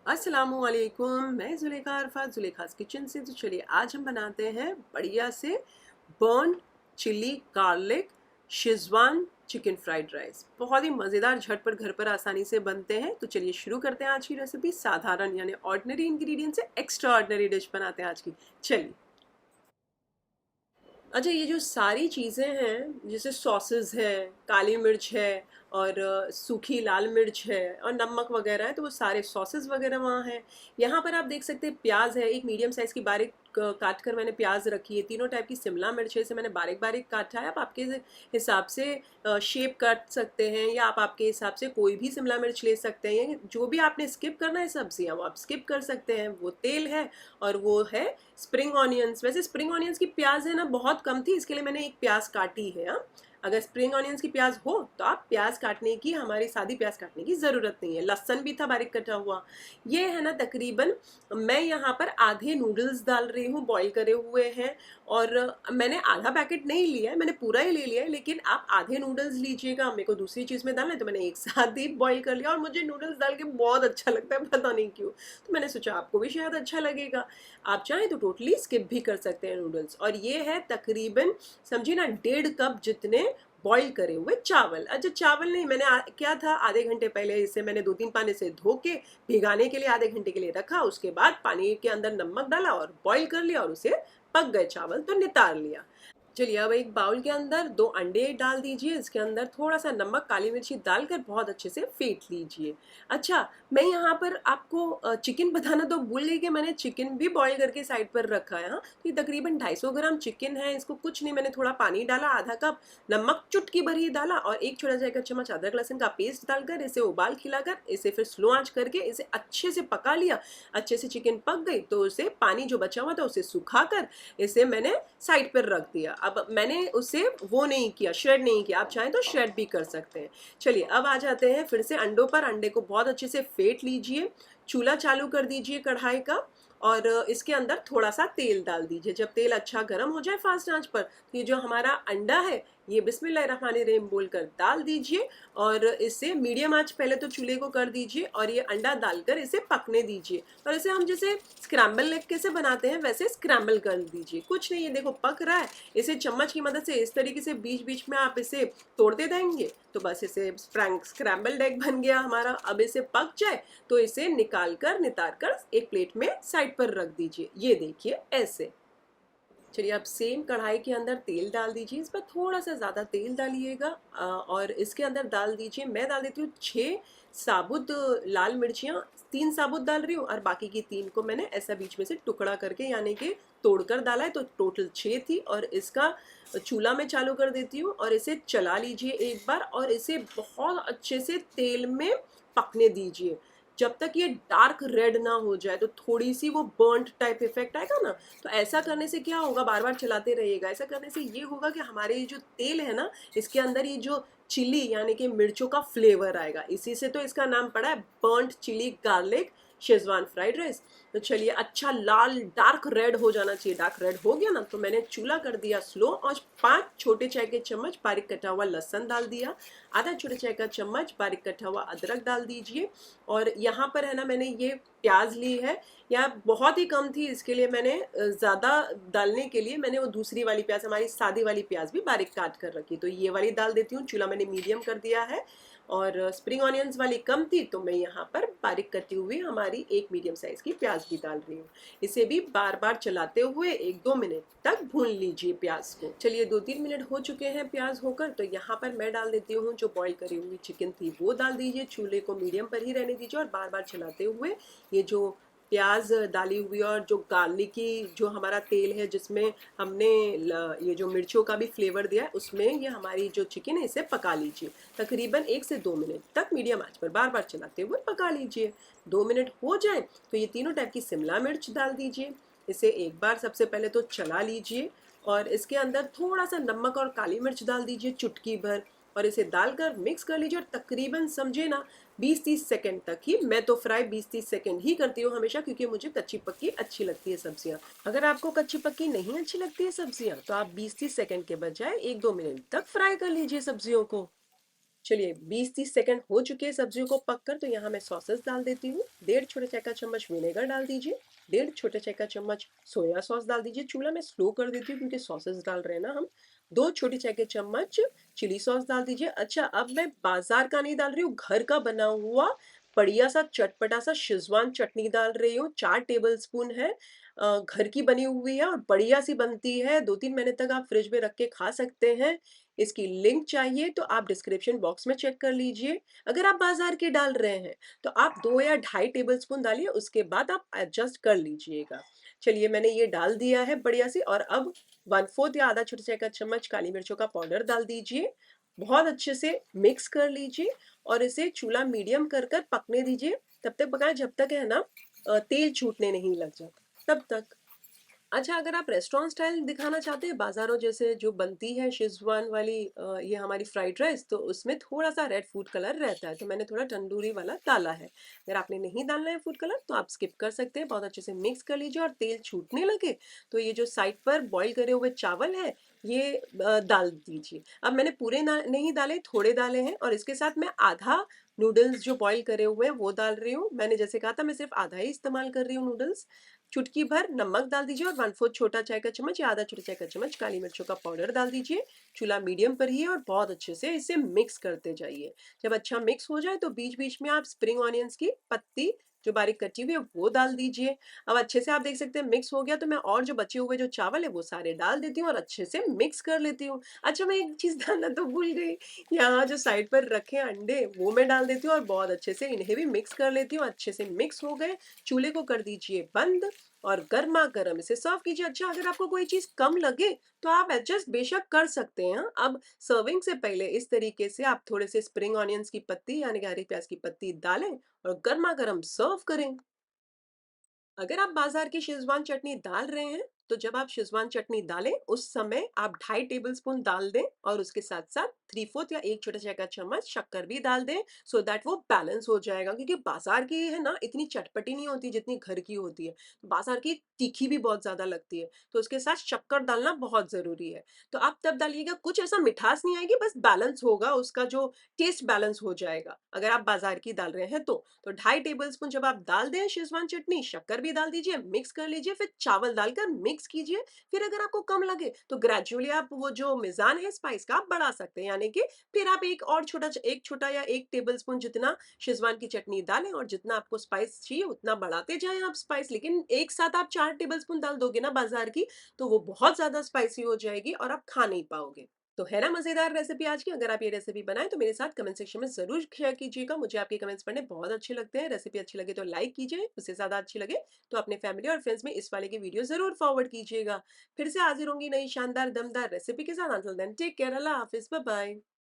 अस्सलामुअलैकुम, मैं ज़ुलेखा अरफात ज़ुलेखास किचन से। तो चलिए आज हम बनाते हैं बढ़िया से burn chilli garlic schezwan chicken fried rice. बहुत ही मज़ेदार, झटपट घर पर आसानी से बनते हैं। तो चलिए शुरू करते हैं आज की रेसिपी। साधारण यानी ऑर्डिनरी इंग्रेडिएंट से एक्स्ट्रा ऑर्डिनरी डिश बनाते हैं आज की। चलिए, अच्छा, ये जो सारी चीज़ें हैं जैसे सॉसेस है, काली मिर्च है और सूखी लाल मिर्च है और नमक वगैरह है, तो वो सारे सॉसेस वगैरह वहाँ हैं। यहाँ पर आप देख सकते हैं प्याज है, एक मीडियम साइज़ की बारीक काट कर मैंने प्याज रखी है। तीनों टाइप की शिमला मिर्च है, इसे मैंने बारीक बारीक काटा है। आप आपके हिसाब से शेप काट सकते हैं या आप आपके हिसाब से कोई भी शिमला मिर्च ले सकते हैं। जो भी आपने स्किप करना है सब्जियाँ वो आप स्किप कर सकते हैं। वो तेल है और वो है स्प्रिंग ऑनियंस। वैसे स्प्रिंग ऑनियंस की प्याज है ना बहुत कम थी, इसके लिए मैंने एक प्याज काटी है। हाँ, अगर स्प्रिंग ऑनियंस की प्याज हो तो आप प्याज काटने की, हमारी सादी प्याज काटने की ज़रूरत नहीं है। लहसुन भी था बारीक कटा हुआ। ये है ना तकरीबन, मैं यहाँ पर आधे नूडल्स डाल रही हूँ, बॉईल करे हुए हैं। और मैंने आधा पैकेट नहीं लिया है, मैंने पूरा ही ले लिया है। लेकिन आप आधे नूडल्स लीजिएगा, मेरे को दूसरी चीज़ में डालना है तो मैंने एक साथ ही बॉईल कर लिया। और मुझे नूडल्स डाल के बहुत अच्छा लगता है, पता नहीं क्यों। तो मैंने सोचा आपको भी शायद अच्छा लगेगा। आप चाहें तो टोटली स्किप भी कर सकते हैं नूडल्स। और ये है तकरीबन, समझिए ना, 1.5 कप जितने बॉईल करे हुए चावल। अच्छा, चावल नहीं, मैंने क्या था, आधे घंटे पहले इसे मैंने 2-3 पानी से धो के भिगाने के लिए आधे घंटे के लिए रखा। उसके बाद पानी के अंदर नमक डाला और बॉईल कर लिया और उसे पक गए चावल तो नितार लिया। चलिए, अब एक बाउल के अंदर 2 अंडे डाल दीजिए। इसके अंदर थोड़ा सा नमक, काली मिर्ची डालकर बहुत अच्छे से फेंट लीजिए। अच्छा, मैं यहाँ पर आपको चिकन बताना तो भूल गई कि मैंने चिकन भी बॉईल करके साइड पर रखा है। हाँ, तो ये तकरीबन 250 ग्राम चिकन है। इसको कुछ नहीं, मैंने थोड़ा पानी डाला, आधा कप नमक चुटकी भर ही डाला और एक छोटा सा 1 चम्मच अदरक लहसुन का पेस्ट डालकर इसे उबाल खिलाकर इसे फिर स्लो आंच करके इसे अच्छे से पका लिया। अच्छे से चिकन पक गई तो उसे पानी जो बचा हुआ था उसे सुखाकर इसे मैंने साइड पर रख दिया। अब मैंने उसे वो नहीं किया, श्रेड नहीं किया। आप चाहें तो श्रेड भी कर सकते हैं। चलिए, अब आ जाते हैं फिर से अंडों पर। अंडे को बहुत अच्छे से फेंट लीजिए। चूल्हा चालू कर दीजिए कढ़ाई का और इसके अंदर थोड़ा सा तेल डाल दीजिए। जब तेल अच्छा गर्म हो जाए फास्ट आंच पर, तो ये जो हमारा अंडा है ये बिस्मिल्लाहिर्रहमानिर्रहीम बोलकर डाल दीजिए। और इसे मीडियम आंच पहले तो चूल्हे को कर दीजिए और ये अंडा डालकर इसे पकने दीजिए। और इसे हम जैसे स्क्रैम्बल एग कैसे बनाते हैं वैसे स्क्रैम्बल कर दीजिए। कुछ नहीं, ये देखो पक रहा है। इसे चम्मच की मदद से इस तरीके से बीच बीच में आप इसे तोड़ते जाएंगे तो बस इसे स्क्रैम्बल्ड एग बन गया हमारा। अब इसे पक जाए तो इसे निकाल कर नितार कर एक प्लेट में साइड पर रख दीजिए। ये देखिए ऐसे। चलिए, अब सेम कढ़ाई के अंदर तेल डाल दीजिए। इस पर थोड़ा सा ज़्यादा तेल डालिएगा और इसके अंदर डाल दीजिए, मैं डाल देती हूँ 6 साबुत लाल मिर्चियाँ। 3 साबुत डाल रही हूँ और बाकी की 3 को मैंने ऐसा बीच में से टुकड़ा करके यानी कि तोड़कर डाला है, तो टोटल 6 थी। और इसका चूल्हा में चालू कर देती हूँ और इसे चला लीजिए एक बार और इसे बहुत अच्छे से तेल में पकने दीजिए जब तक ये डार्क रेड ना हो जाए। तो थोड़ी सी वो बर्न्ट टाइप इफेक्ट आएगा ना, तो ऐसा करने से क्या होगा, बार बार चलाते रहिएगा। ऐसा करने से ये होगा कि हमारे ये जो तेल है ना, इसके अंदर ये जो चिली यानी कि मिर्चों का फ्लेवर आएगा। इसी से तो इसका नाम पड़ा है burnt chilli garlic schezwan fried rice. तो चलिए, अच्छा लाल डार्क रेड हो जाना चाहिए। डार्क रेड हो गया ना, तो मैंने चूल्हा कर दिया स्लो और 5 छोटे चाय के चम्मच बारीक कटा हुआ लहसुन डाल दिया। आधा छोटे चाय का चम्मच बारीक कटा हुआ अदरक डाल दीजिए। और यहाँ पर है ना, मैंने ये प्याज ली है, या बहुत ही कम थी, इसके लिए मैंने ज़्यादा डालने के लिए मैंने वो दूसरी वाली प्याज, हमारी सादी वाली प्याज भी बारीक काट कर रखी, तो ये वाली डाल देती हूँ। चूल्हा मैंने मीडियम कर दिया है। और स्प्रिंग ऑनियंस वाली कम थी तो मैं यहाँ पर बारीक कटी हुई हमारी एक मीडियम साइज की प्याज भी डाल रही हूँ। इसे भी बार बार चलाते हुए 1-2 मिनट तक भून लीजिए प्याज को। चलिए, 2-3 मिनट हो चुके हैं प्याज होकर, तो यहाँ पर मैं डाल देती हूँ जो बॉईल करी हुई चिकन थी वो डाल दीजिए। चूल्हे को मीडियम पर ही रहने दीजिए और बार बार चलाते हुए ये जो प्याज डाली हुई और जो गार्लिकी जो हमारा तेल है जिसमें हमने ये जो मिर्चों का भी फ्लेवर दिया है, उसमें ये हमारी जो चिकन है इसे पका लीजिए। तकरीबन 1 से 2 मिनट तक मीडियम आंच पर बार बार चलाते हुए पका लीजिए। 2 मिनट हो जाए तो ये तीनों टाइप की शिमला मिर्च डाल दीजिए। इसे एक बार सबसे पहले तो चला लीजिए और इसके अंदर थोड़ा सा नमक और काली मिर्च डाल दीजिए चुटकी भर और इसे डालकर मिक्स कर लीजिए। और तकरीबन समझे ना 20-30 सेकंड तक ही, मैं तो फ्राई 20-30 सेकंड ही करती हूँ हमेशा, क्योंकि मुझे कच्ची पक्की अच्छी लगती है सब्जियाँ। अगर आपको कच्ची पक्की नहीं अच्छी लगती है सब्जियाँ तो आप 20-30 सेकंड के बजाय 1-2 मिनट तक फ्राई कर लीजिए सब्जियों को। चलिए 20-30 सेकंड हो चुके हैं सब्जियों को पककर, तो यहाँ मैं सॉसेस डाल देती हूँ। 1.5 छोटे चाय का चम्मच विनेगर डाल दीजिए। 1.5 छोटे चाय का चम्मच सोया सॉस डाल दीजिए। चूल्हा मैं स्लो कर देती हूँ क्योंकि सॉसेस डाल रहे हैं ना हम। 2 छोटी चाय के चम्मच चिली सॉस डाल दीजिए। अच्छा, अब मैं बाजार का नहीं डाल रही हूँ, घर का बना हुआ बढ़िया सा चटपटा सा शेज़वान चटनी डाल रही हूँ। 4 टेबल स्पून है। घर की बनी हुई है और बढ़िया सी बनती है। 2-3 महीने तक आप फ्रिज में रख के खा सकते हैं। इसकी लिंक चाहिए तो आप डिस्क्रिप्शन बॉक्स में चेक कर लीजिए। अगर आप बाजार की डाल रहे हैं तो आप 2 या ढाई टेबलस्पून डालिए, उसके बाद आप एडजस्ट कर लीजिएगा। चलिए मैंने ये डाल दिया है बढ़िया सी, और अब 1/4 या आधा छोटे चाय का चम्मच काली मिर्चों का पाउडर डाल दीजिए। बहुत अच्छे से मिक्स कर लीजिए और इसे चूल्हा मीडियम कर कर पकने दीजिए। तब तक पकाएं जब तक है ना तेल छूटने नहीं लग जाता, तब तक। अच्छा, अगर आप रेस्टोरेंट स्टाइल दिखाना चाहते हैं बाज़ारों जैसे जो बनती है शेज़वान वाली ये हमारी फ्राइड राइस, तो उसमें थोड़ा-सा रेड फूड कलर रहता है, तो मैंने थोड़ा तंदूरी वाला डाला है। अगर आपने नहीं डालना है फूड कलर तो आप स्किप कर सकते हैं। बहुत अच्छे से मिक्स कर लीजिए और तेल छूटने लगे, तो ये जो साइड पर बॉयल करे हुए चावल है, ये डाल दीजिए। अब मैंने पूरे ना नहीं डाले, थोड़े डाले हैं, और इसके साथ मैं आधा नूडल्स जो बॉयल करे हुए हैं वो डाल रही हूँ। मैंने जैसे कहा था मैं सिर्फ़ आधा ही इस्तेमाल कर रही हूँ नूडल्स। चुटकी भर नमक डाल दीजिए और 1/4 छोटा चाय का चम्मच या आधा छोटा चाय का चम्मच काली मिर्चों का पाउडर डाल दीजिए। चूल्हा मीडियम पर ही है और बहुत अच्छे से इसे मिक्स करते जाइए। जब अच्छा मिक्स हो जाए तो बीच-बीच में आप स्प्रिंग ऑनियंस की पत्ती जो बारीक कटी हुई है वो डाल दीजिए। अब अच्छे से आप देख सकते हैं मिक्स हो गया, तो मैं और जो बचे हुए जो चावल है वो सारे डाल देती हूँ और अच्छे से मिक्स कर लेती हूँ। अच्छा, मैं एक चीज़ डालना तो भूल गई। यहाँ जो साइड पर रखे अंडे वो मैं डाल देती हूँ और बहुत अच्छे से इन्हें भी मिक्स कर लेती हूँ। अच्छे से मिक्स हो गए, चूल्हे को कर दीजिए बंद और गरमा-गरम इसे सर्व कीजिए। अच्छा, अगर आपको कोई चीज़ कम लगे तो आप एडजस्ट बेशक कर सकते हैं, हाँ। अब सर्विंग से पहले इस तरीके से आप थोड़े से स्प्रिंग ऑनियंस की पत्ती यानी कि हरी प्याज की पत्ती डालें और गरमा-गरम सर्व करें। अगर आप बाजार की शेज़वान चटनी डाल रहे हैं, तो जब आप शेज़वान चटनी डालें, उस समय आप ढाई टेबलस्पून डाल दें और उसके साथ-साथ 3/4 या 1 छोटा चाय का चम्मच शक्कर भी डाल दें, सो दैट वो बैलेंस हो जाएगा। क्योंकि बाजार की है ना इतनी चटपटी नहीं होती जितनी घर की होती है। बाजार की तीखी भी बहुत ज़्यादा लगती है, तो उसके साथ शक्कर डालना बहुत ज़रूरी है। तो आप तब डालिएगा, कुछ ऐसा मिठास नहीं आएगी, बस बैलेंस होगा, उसका जो टेस्ट बैलेंस हो जाएगा, अगर आप बाजार की डाल रहे हैं तो। तो ढाई टेबलस्पून जब आप डाल दें शेज़वान चटनी, शक्कर भी डाल दीजिए, मिक्स कर लीजिए, फिर चावल डालकर मिक्स कीजिए। फिर अगर आपको कम लगे तो ग्रेजुअली आप वो जो मीज़ान है स्पाइस का आप बढ़ा सकते हैं, यानी कि फिर आप एक छोटा या 1 टेबलस्पून जितना शेज़वान की चटनी डालें और जितना आपको स्पाइस चाहिए उतना बढ़ाते जाएँ आप स्पाइस। लेकिन एक साथ आप 4 टेबलस्पून डाल दोगे ना बाज़ार की, तो वो बहुत ज़्यादा स्पाइसी हो जाएगी और आप खा नहीं पाओगे। तो है ना मज़ेदार रेसिपी आज की। अगर आप ये रेसिपी बनाएँ तो मेरे साथ कमेंट सेक्शन में ज़रूर शेयर कीजिएगा। मुझे आपके कमेंट्स पढ़ने बहुत अच्छे लगते हैं। रेसिपी अच्छी लगे तो लाइक कीजिए, उससे ज़्यादा अच्छी लगे तो अपने फैमिली और फ्रेंड्स में इस वाले की वीडियो ज़रूर फॉरवर्ड कीजिएगा। फिर से हाज़िर होंगी नई शानदार दमदार रेसिपी के साथ। अंटिल देन टेक केयर, अल्लाह हाफ़िज़, बाय बाय।